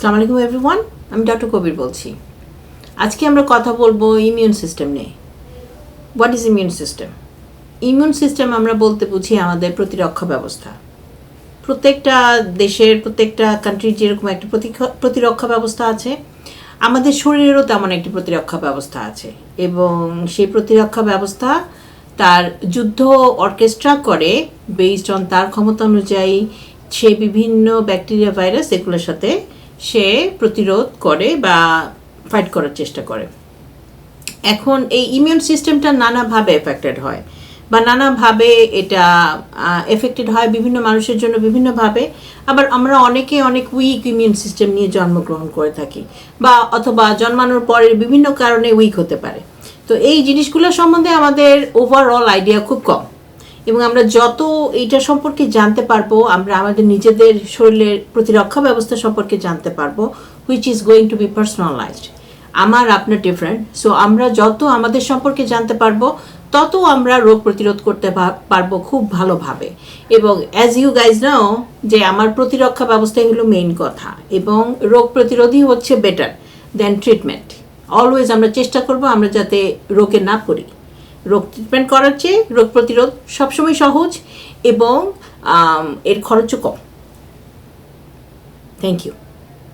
আসসালামু আলাইকুম এভরিওয়ান, আমি ডক্টর কবির বলছি। আজকে আমরা কথা বলবো ইমিউন সিস্টেম নিয়ে। What is immune system? Immune system আমরা বলতে বুঝি আমাদের প্রতিরক্ষা ব্যবস্থা। প্রত্যেকটা দেশের, প্রত্যেকটা কান্ট্রির যেরকম একটা প্রতিরক্ষা ব্যবস্থা আছে, আমাদের শরীরেরও তেমন একটি প্রতিরক্ষা ব্যবস্থা আছে। এবং সেই প্রতিরক্ষা ব্যবস্থা তার যুদ্ধ অর্কেস্ট্রা করে বেসড অন তার ক্ষমতা অনুযায়ী সে বিভিন্ন ব্যাকটেরিয়া ভাইরাস এগুলোর সাথে সে প্রতিরোধ করে বা ফাইট করার চেষ্টা করে। এখন এই ইমিউন সিস্টেমটা নানাভাবে এফেক্টেড হয় বা নানাভাবে এটা এফেক্টেড হয় বিভিন্ন মানুষের জন্য বিভিন্নভাবে। আবার আমরা অনেকে অনেক উইক ইমিউন সিস্টেম নিয়ে জন্মগ্রহণ করে থাকি বা অথবা জন্মানোর পরে বিভিন্ন কারণে উইক হতে পারে। তো এই জিনিসগুলো সম্বন্ধে আমাদের ওভারঅল আইডিয়া খুব কম, এবং আমরা যত এইটা সম্পর্কে জানতে পারবো, আমরা আমাদের নিজেদের শরীরের প্রতিরক্ষা ব্যবস্থা সম্পর্কে জানতে পারবো, which is going to be personalised. আমার আপনার ডিফারেন্ট। সো আমরা যত আমাদের সম্পর্কে জানতে পারবো তত আমরা রোগ প্রতিরোধ করতে পারবো খুব ভালোভাবে। এবং অ্যাজ ইউ গাইজ নাও যে আমার প্রতিরক্ষা ব্যবস্থাই হলো মেইন কথা, এবং রোগ প্রতিরোধই হচ্ছে বেটার দেন ট্রিটমেন্ট। অলওয়েজ আমরা চেষ্টা করবো আমরা যাতে রোগে না পড়ি। রোগ ট্রিটমেন্ট করার চেয়ে রোগ প্রতিরোধ সবসময় সহজ এবং এর খরচও কম। Thank you.